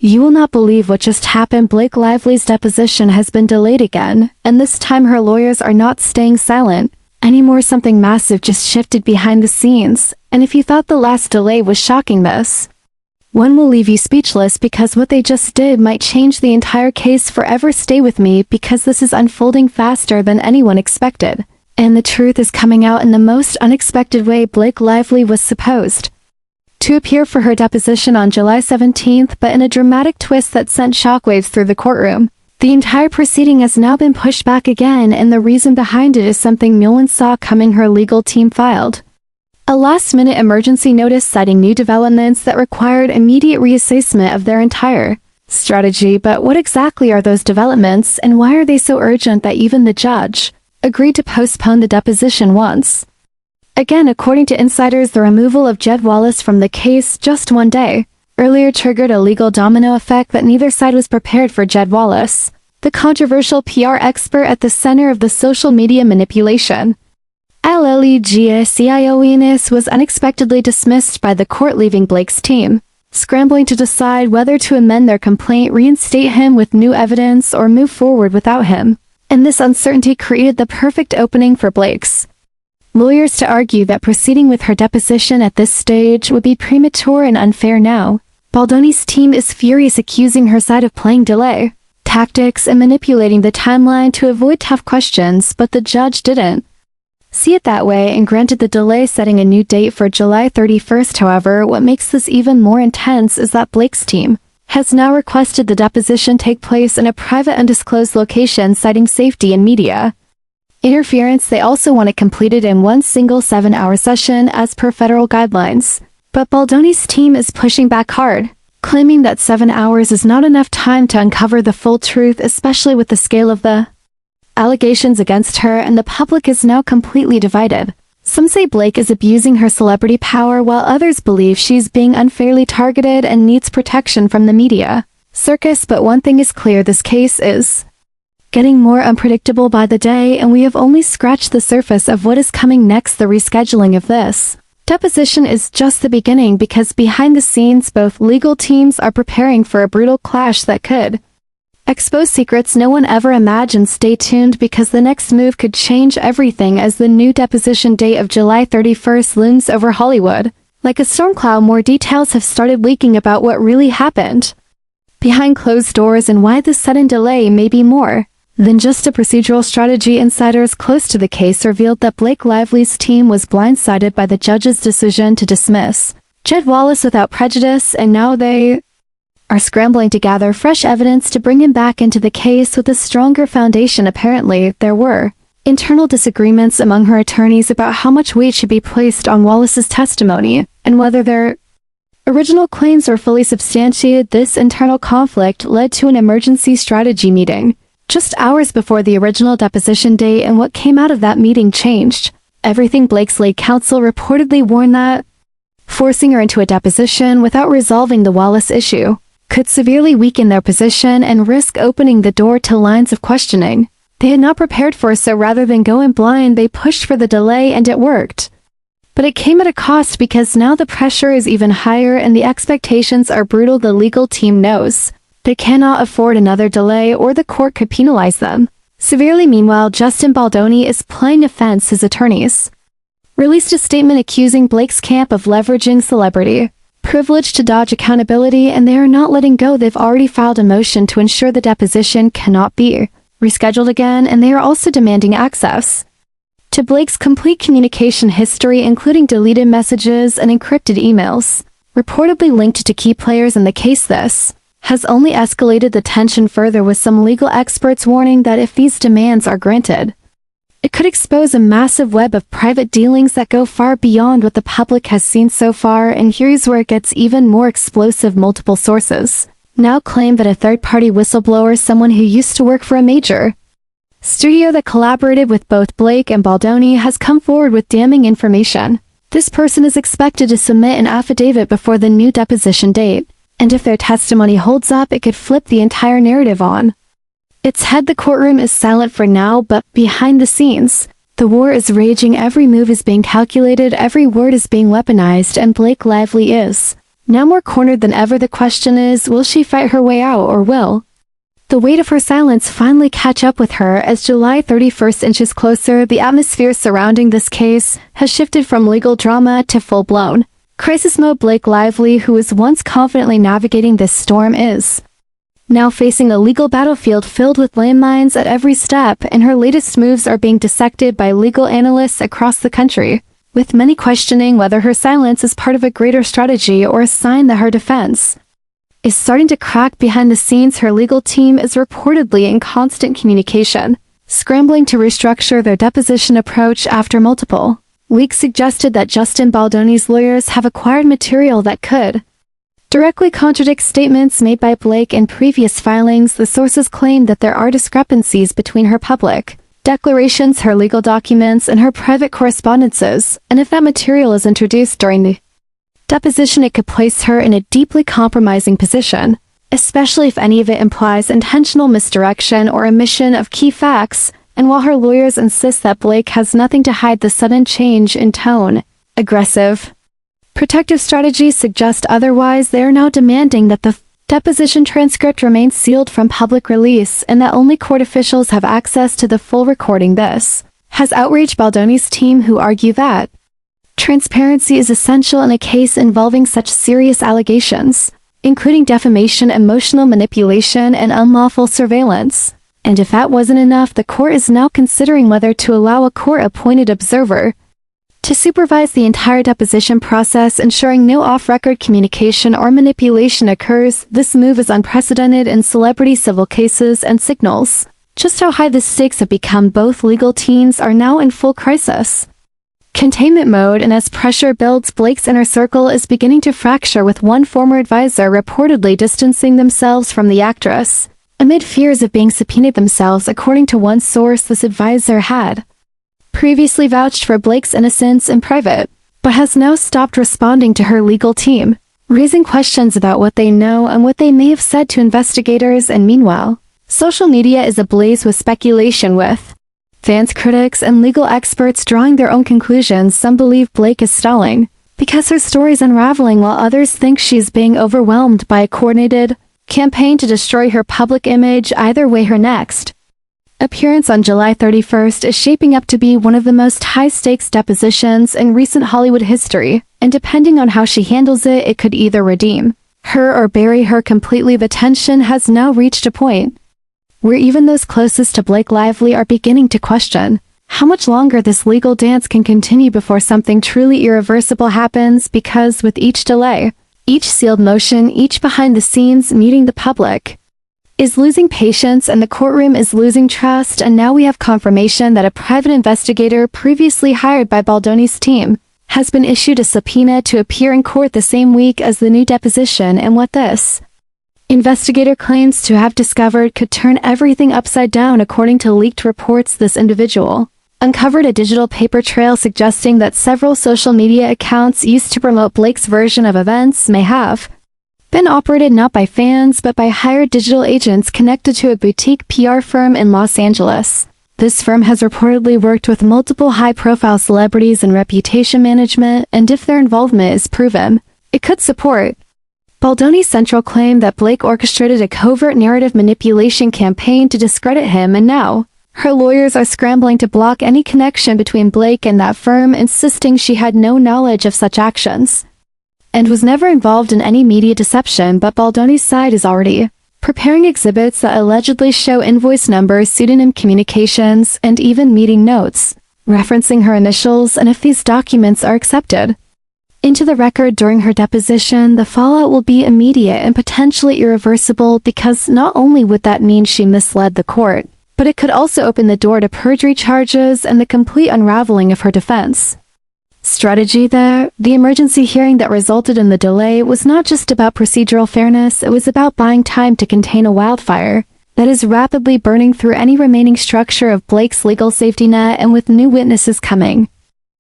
You will not believe what just happened. Blake Lively's deposition has been delayed again, and this time her lawyers are not staying silent anymore. Something massive just shifted behind the scenes, and if you thought the last delay was shocking, this one will leave you speechless because what they just did might change the entire case forever. Stay with me because this is unfolding faster than anyone expected, and the truth is coming out in the most unexpected way. Blake Lively was supposed to appear for her deposition on July 17th, but in a dramatic twist that sent shockwaves through the courtroom. The entire proceeding has now been pushed back again, and the reason behind it is something no one saw coming. Her legal team filed a last-minute emergency notice citing new developments that required immediate reassessment of their entire strategy. But what exactly are those developments, and why are they so urgent that even the judge agreed to postpone the deposition once again? According to insiders, the removal of Jed Wallace from the case just one day earlier triggered a legal domino effect that neither side was prepared for. Jed Wallace, the controversial PR expert at the center of the social media manipulation allegations, was unexpectedly dismissed by the court, leaving Blake's team scrambling to decide whether to amend their complaint, reinstate him with new evidence, or move forward without him. And this uncertainty created the perfect opening for Blake's lawyers to argue that proceeding with her deposition at this stage would be premature and unfair. Now, Baldoni's team is furious, accusing her side of playing delay tactics and manipulating the timeline to avoid tough questions, but the judge didn't see it that way and granted the delay, setting a new date for July 31st. However, what makes this even more intense is that Blake's team has now requested the deposition take place in a private, undisclosed location, citing safety and media interference. They also want it completed in one single 7-hour session as per federal guidelines. But Baldoni's team is pushing back hard, claiming that 7 hours is not enough time to uncover the full truth, especially with the scale of the allegations against her, and the public is now completely divided. Some say Blake is abusing her celebrity power, while others believe she's being unfairly targeted and needs protection from the media circus. But one thing is clear, this case is getting more unpredictable by the day, and we have only scratched the surface of what is coming next. The rescheduling of this deposition is just the beginning, because behind the scenes both legal teams are preparing for a brutal clash that could expose secrets no one ever imagined. Stay tuned, because the next move could change everything as the new deposition date of July 31st looms over Hollywood. Like a storm cloud, more details have started leaking about what really happened behind closed doors and why this sudden delay may be more than just a procedural strategy. Insiders close to the case revealed that Blake Lively's team was blindsided by the judge's decision to dismiss Jed Wallace without prejudice, and now they are scrambling to gather fresh evidence to bring him back into the case with a stronger foundation. Apparently, there were internal disagreements among her attorneys about how much weight should be placed on Wallace's testimony, and whether their original claims were fully substantiated. This internal conflict led to an emergency strategy meeting just hours before the original deposition date, and what came out of that meeting changed everything. Blake's lead counsel reportedly warned that forcing her into a deposition without resolving the Wallace issue could severely weaken their position and risk opening the door to lines of questioning they had not prepared for. So rather than go in blind, they pushed for the delay, and it worked. But it came at a cost, because now the pressure is even higher and the expectations are brutal. The legal team knows they cannot afford another delay, or the court could penalize them severely. Meanwhile, Justin Baldoni is playing offense. His attorneys released a statement accusing Blake's camp of leveraging celebrity privilege to dodge accountability, and they are not letting go. They've already filed a motion to ensure the deposition cannot be rescheduled again, and they are also demanding access to Blake's complete communication history, including deleted messages and encrypted emails, reportedly linked to key players in the case. This has only escalated the tension further, with some legal experts warning that if these demands are granted, it could expose a massive web of private dealings that go far beyond what the public has seen so far. And here's where it gets even more explosive. Multiple sources now claim that a third-party whistleblower, someone who used to work for a major studio that collaborated with both Blake and Baldoni, has come forward with damning information. This person is expected to submit an affidavit before the new deposition date, and if their testimony holds up, it could flip the entire narrative on its head. The courtroom is silent for now, but behind the scenes, the war is raging. Every move is being calculated, every word is being weaponized, and Blake Lively is Now more cornered than ever, the question is, will she fight her way out, or will the weight of her silence finally catch up with her? As July 31st inches closer, the atmosphere surrounding this case has shifted from legal drama to full-blown crisis mode. Blake Lively, who was once confidently navigating this storm, is now facing a legal battlefield filled with landmines at every step, and her latest moves are being dissected by legal analysts across the country, with many questioning whether her silence is part of a greater strategy or a sign that her defense is starting to crack behind the scenes. Her legal team is reportedly in constant communication, scrambling to restructure their deposition approach after multiple leaks suggested that Justin Baldoni's lawyers have acquired material that could directly contradict statements made by Blake in previous filings. The sources claim that there are discrepancies between her public declarations, her legal documents, and her private correspondences, and if that material is introduced during the deposition, it could place her in a deeply compromising position, especially if any of it implies intentional misdirection or omission of key facts. And while her lawyers insist that Blake has nothing to hide, the sudden change in tone, aggressive, protective strategies suggest otherwise. They are now demanding that the deposition transcript remains sealed from public release and that only court officials have access to the full recording. This has outraged Baldoni's team, who argue that transparency is essential in a case involving such serious allegations, including defamation, emotional manipulation, and unlawful surveillance. And if that wasn't enough, the court is now considering whether to allow a court-appointed observer to supervise the entire deposition process, ensuring no off-record communication or manipulation occurs. This move is unprecedented in celebrity civil cases and signals just how high the stakes have become. Both legal teams are now in full crisis containment mode, and as pressure builds, Blake's inner circle is beginning to fracture, with one former advisor reportedly distancing themselves from the actress amid fears of being subpoenaed themselves. According to one source, this advisor had previously vouched for Blake's innocence in private, but has now stopped responding to her legal team, raising questions about what they know and what they may have said to investigators. And meanwhile, social media is ablaze with speculation, with fans, critics, and legal experts drawing their own conclusions. Some believe Blake is stalling because her story is unraveling, while others think she's being overwhelmed by a coordinated campaign to destroy her public image. Either way, her next appearance on July 31st is shaping up to be one of the most high-stakes depositions in recent Hollywood history, and depending on how she handles it, it could either redeem her or bury her completely. The tension has now reached a point where even those closest to Blake Lively are beginning to question how much longer this legal dance can continue before something truly irreversible happens, because with each delay, each sealed motion, each behind-the-scenes meeting, the public is losing patience and the courtroom is losing trust. And now we have confirmation that a private investigator previously hired by Baldoni's team has been issued a subpoena to appear in court the same week as the new deposition, and what this investigator claims to have discovered could turn everything upside down. According to leaked reports, this individual uncovered a digital paper trail suggesting that several social media accounts used to promote Blake's version of events may have been operated not by fans but by hired digital agents connected to a boutique PR firm in Los Angeles. This firm has reportedly worked with multiple high-profile celebrities in reputation management, and if their involvement is proven, it could support Baldoni's central claim that Blake orchestrated a covert narrative manipulation campaign to discredit him, and now her lawyers are scrambling to block any connection between Blake and that firm, insisting she had no knowledge of such actions and was never involved in any media deception. But Baldoni's side is already preparing exhibits that allegedly show invoice numbers, pseudonym communications, and even meeting notes referencing her initials, and if these documents are accepted into the record during her deposition, the fallout will be immediate and potentially irreversible, because not only would that mean she misled the court, but it could also open the door to perjury charges and the complete unraveling of her defense strategy. The emergency hearing that resulted in the delay was not just about procedural fairness, it was about buying time to contain a wildfire that is rapidly burning through any remaining structure of Blake's legal safety net. And with new witnesses coming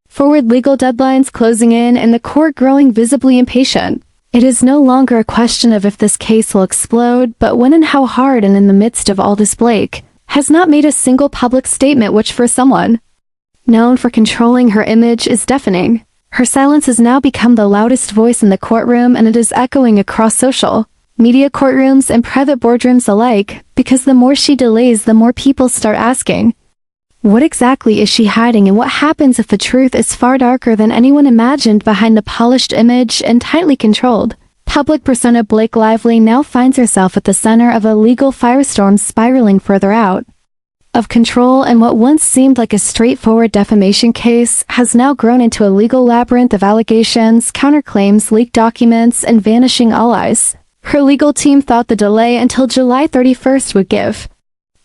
forward, legal deadlines closing in, and the court growing visibly impatient, it is no longer a question of if this case will explode, but when and how hard. And in the midst of all this, Blake has not made a single public statement, which for someone known for controlling her image is deafening. Her silence has now become the loudest voice in the courtroom, and it is echoing across social media, courtrooms, and private boardrooms alike, because the more she delays, the more people start asking, what exactly is she hiding, and what happens if the truth is far darker than anyone imagined behind the polished image and tightly controlled public persona? Blake Lively now finds herself at the center of a legal firestorm spiraling further out of control, and what once seemed like a straightforward defamation case has now grown into a legal labyrinth of allegations, counterclaims, leaked documents, and vanishing allies. Her legal team thought the delay until July 31st would give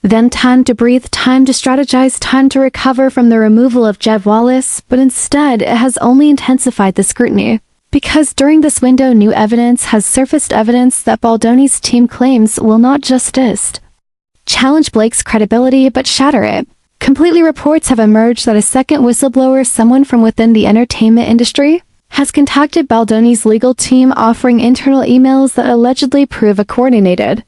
them time to breathe, time to strategize, time to recover from the removal of Jed Wallace, but instead it has only intensified the scrutiny. Because during this window, new evidence has surfaced, evidence that Baldoni's team claims will not just challenge Blake's credibility but shatter it. Completely, reports have emerged that a second whistleblower, someone from within the entertainment industry, has contacted Baldoni's legal team, offering internal emails that allegedly prove a coordinated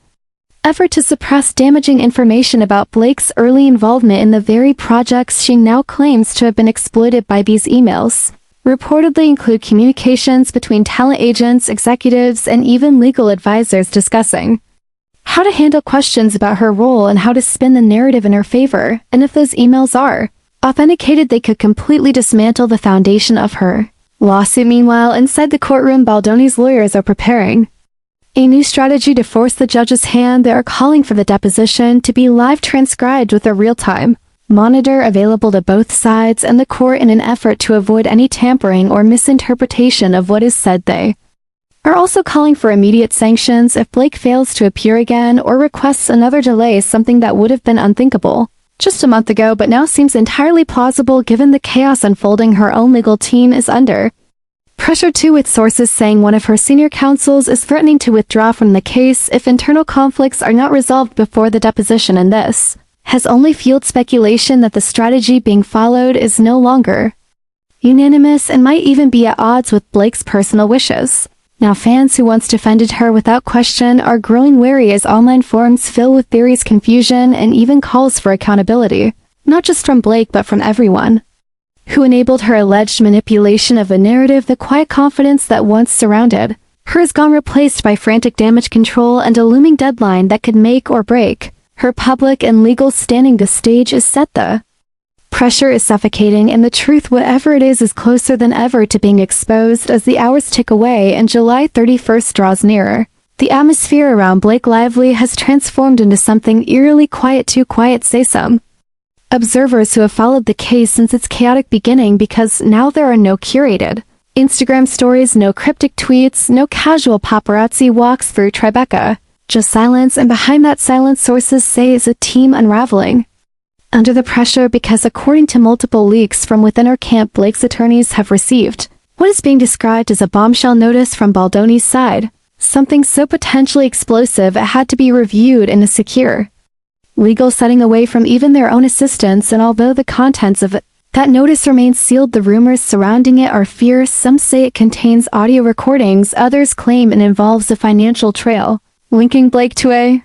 effort to suppress damaging information about Blake's early involvement in the very projects she now claims to have been exploited by. These emails reportedly include communications between talent agents, executives, and even legal advisors discussing how to handle questions about her role and how to spin the narrative in her favor, and if those emails are authenticated, they could completely dismantle the foundation of her lawsuit. Meanwhile, inside the courtroom, Baldoni's lawyers are preparing a new strategy to force the judge's hand. They are calling for the deposition to be live transcribed with a real-time monitor available to both sides and the court in an effort to avoid any tampering or misinterpretation of what is said. They are also calling for immediate sanctions if Blake fails to appear again or requests another delay, something that would have been unthinkable just a month ago but now seems entirely plausible given the chaos unfolding. Her own legal team is under pressure too, with sources saying one of her senior counsels is threatening to withdraw from the case if internal conflicts are not resolved before the deposition, and this has only fueled speculation that the strategy being followed is no longer unanimous and might even be at odds with Blake's personal wishes. Now, fans who once defended her without question are growing wary as online forums fill with theories, confusion, and even calls for accountability, not just from Blake but from everyone who enabled her alleged manipulation of a narrative. The quiet confidence that once surrounded her has gone, replaced by frantic damage control and a looming deadline that could make or break her public and legal standing. The stage is set, the pressure is suffocating, and the truth, whatever it is closer than ever to being exposed as the hours tick away and July 31st draws nearer. The atmosphere around Blake Lively has transformed into something eerily quiet, too quiet, say some observers who have followed the case since its chaotic beginning, because now there are no curated Instagram stories, no cryptic tweets, no casual paparazzi walks through Tribeca, just silence, and behind that silence, sources say, is a team unraveling under the pressure, because according to multiple leaks from within her camp, Blake's attorneys have received what is being described as a bombshell notice from Baldoni's side, something so potentially explosive it had to be reviewed in a secure legal setting away from even their own assistants. And although the contents of that notice remains sealed, the rumors surrounding it are fierce. Some say it contains audio recordings, others claim it involves a financial trail linking Blake to a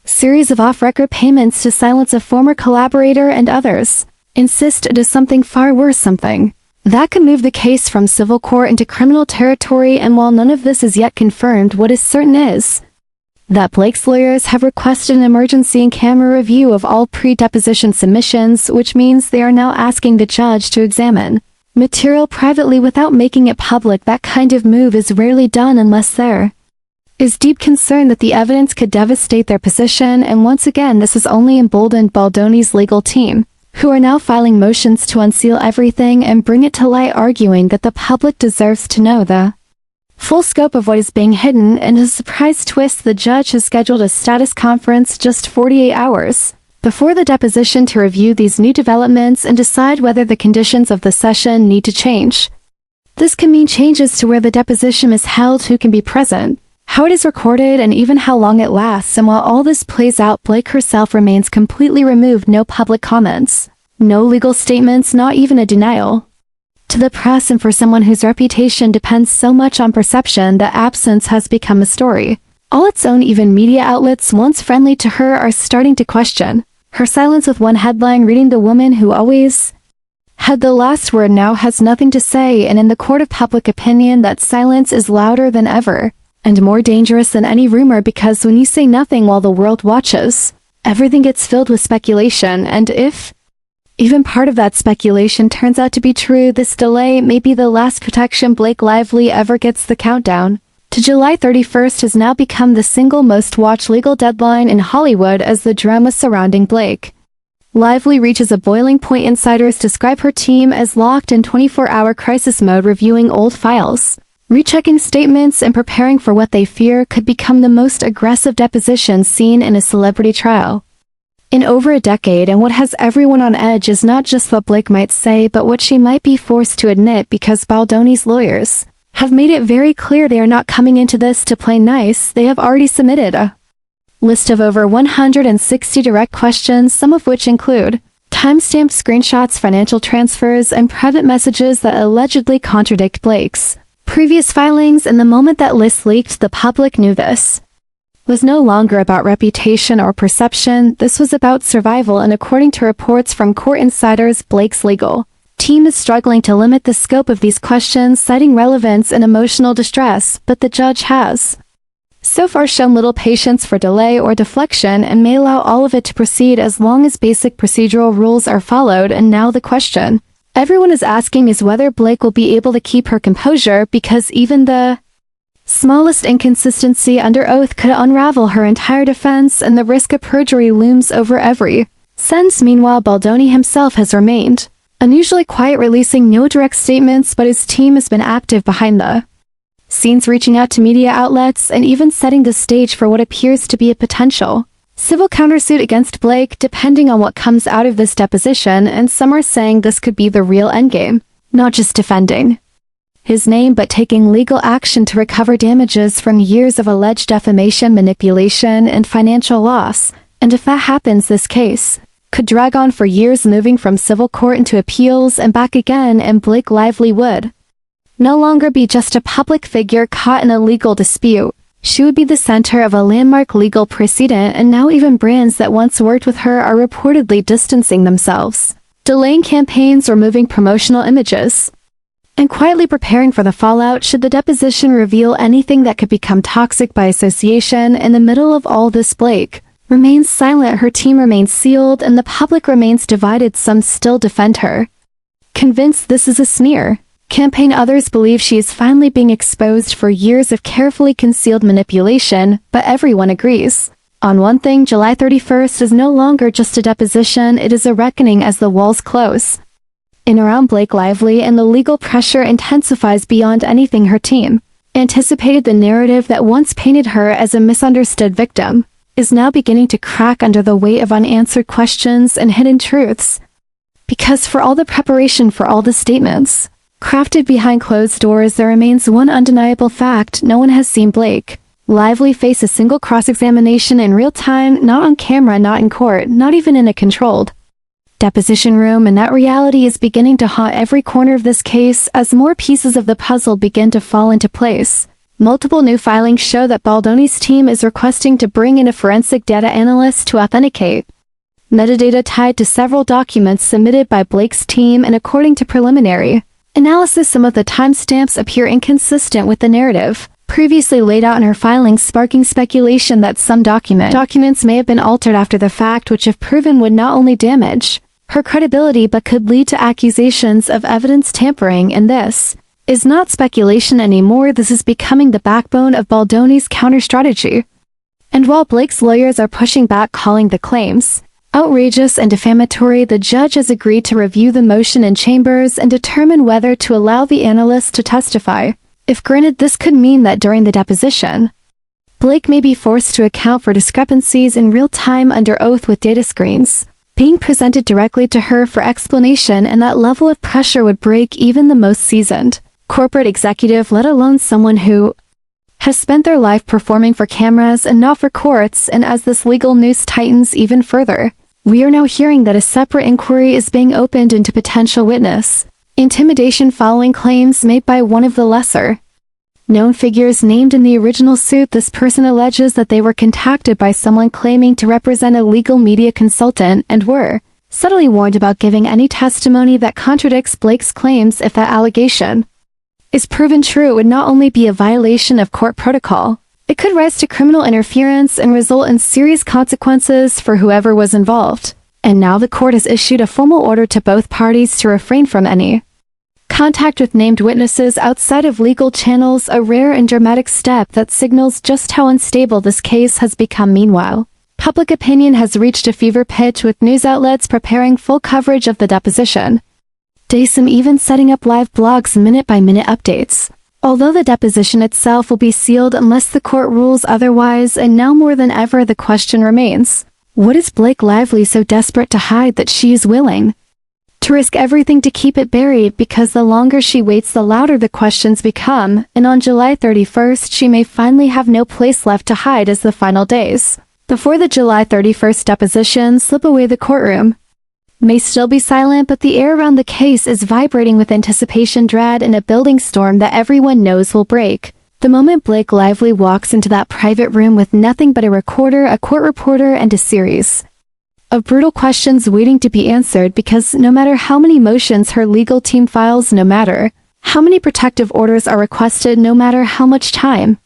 series of off-record payments to silence a former collaborator, and others insist it is something far worse, something that could move the case from civil court into criminal territory. And while none of this is yet confirmed, what is certain is that Blake's lawyers have requested an emergency in-camera review of all pre-deposition submissions, which means they are now asking the judge to examine material privately without making it public. That kind of move is rarely done unless there is deep concern that the evidence could devastate their position, and once again this has only emboldened Baldoni's legal team, who are now filing motions to unseal everything and bring it to light, arguing that the public deserves to know the full scope of what is being hidden. And a surprise twist, the judge has scheduled a status conference just 48 hours before the deposition to review these new developments and decide whether the conditions of the session need to change. This can mean changes to where the deposition is held, who can be present, how it is recorded, and even how long it lasts. And while all this plays out, Blake herself remains completely removed. No public comments, no legal statements, not even a denial to the press. And for someone whose reputation depends so much on perception, the absence has become a story all its own. Even media outlets once friendly to her are starting to question her silence, with one headline reading, "The woman who always had the last word, now has nothing to say, and in the court of public opinion that silence is louder than ever, and more dangerous than any rumor, because when you say nothing while the world watches, everything gets filled with speculation, and if even part of that speculation turns out to be true, this delay may be the last protection Blake Lively ever gets. The countdown to July 31st has now become the single most watched legal deadline in Hollywood as the drama surrounding Blake Lively reaches a boiling point. Insiders describe her team as locked in 24-hour crisis mode, reviewing old files, rechecking statements, and preparing for what they fear could become the most aggressive deposition seen in a celebrity trial in over a decade. And what has everyone on edge is not just what Blake might say, but what she might be forced to admit, because Baldoni's lawyers have made it very clear they are not coming into this to play nice. They have already submitted a list of over 160 direct questions, some of which include time-stamped screenshots, financial transfers, and private messages that allegedly contradict Blake's previous filings. And the moment that list leaked, the public knew this was no longer about reputation or perception. This was about survival, and according to reports from court insiders, Blake's legal team is struggling to limit the scope of these questions, citing relevance and emotional distress, but the judge has so far shown little patience for delay or deflection and may allow all of it to proceed as long as basic procedural rules are followed. And now the question everyone is asking is whether Blake will be able to keep her composure, because even the smallest inconsistency under oath could unravel her entire defense, and the risk of perjury looms over every sentence. Meanwhile, Baldoni himself has remained unusually quiet, releasing no direct statements, but his team has been active behind the scenes, reaching out to media outlets and even setting the stage for what appears to be a potential civil countersuit against Blake, depending on what comes out of this deposition. And some are saying this could be the real endgame, not just defending his name, but taking legal action to recover damages from years of alleged defamation, manipulation, and financial loss. And if that happens, this case could drag on for years, moving from civil court into appeals and back again, and Blake Lively would no longer be just a public figure caught in a legal dispute. She would be the center of a landmark legal precedent, and now even brands that once worked with her are reportedly distancing themselves, delaying campaigns, or moving promotional images, and quietly preparing for the fallout should the deposition reveal anything that could become toxic by association. In the middle of all this, Blake remains silent, her team remains sealed, and the public remains divided. Some still defend her, convinced this is a smear campaign. Others believe she is finally being exposed for years of carefully concealed manipulation, but everyone agrees on one thing: July 31st is no longer just a deposition, it is a reckoning as the walls close in around Blake Lively, and the legal pressure intensifies beyond anything her team anticipated. The narrative that once painted her as a misunderstood victim is now beginning to crack under the weight of unanswered questions and hidden truths. Because for all the preparation, for all the statements crafted behind closed doors, there remains one undeniable fact: no one has seen Blake Lively face a single cross-examination in real time, not on camera, not in court, not even in a controlled deposition room. And that reality is beginning to haunt every corner of this case as more pieces of the puzzle begin to fall into place. Multiple new filings show that Baldoni's team is requesting to bring in a forensic data analyst to authenticate metadata tied to several documents submitted by Blake's team, and according to preliminary analysis, some of the timestamps appear inconsistent with the narrative previously laid out in her filings, sparking speculation that some documents may have been altered after the fact, which if proven would not only damage her credibility but could lead to accusations of evidence tampering. And this is not speculation anymore, this is becoming the backbone of Baldoni's counter-strategy. And while Blake's lawyers are pushing back, calling the claims outrageous and defamatory, the judge has agreed to review the motion in chambers and determine whether to allow the analyst to testify. If granted, this could mean that during the deposition, Blake may be forced to account for discrepancies in real time under oath, with data screens being presented directly to her for explanation, and that level of pressure would break even the most seasoned corporate executive, let alone someone who has spent their life performing for cameras and not for courts. And as this legal noose tightens even further, we are now hearing that a separate inquiry is being opened into potential witness intimidation following claims made by one of the lesser known figures named in the original suit. This person alleges that they were contacted by someone claiming to represent a legal media consultant and were subtly warned about giving any testimony that contradicts Blake's claims if that allegation is proven true. It would not only be a violation of court protocol, it could rise to criminal interference and result in serious consequences for whoever was involved. And now the court has issued a formal order to both parties to refrain from any contact with named witnesses outside of legal channels, a rare and dramatic step that signals just how unstable this case has become. Meanwhile, public opinion has reached a fever pitch, with news outlets preparing full coverage of the deposition. Some even setting up live blogs, minute-by-minute updates. Although the deposition itself will be sealed unless the court rules otherwise, and now more than ever the question remains, what is Blake Lively so desperate to hide that she is willing to risk everything to keep it buried? Because the longer she waits, the louder the questions become, and on July 31st she may finally have no place left to hide as the final days before the July 31st deposition slip away. The courtroom may still be silent, but the air around the case is vibrating with anticipation, dread, and a building storm that everyone knows will break the moment Blake Lively walks into that private room with nothing but a recorder, a court reporter, and a series of brutal questions waiting to be answered. Because no matter how many motions her legal team files, no matter how many protective orders are requested, no matter how much time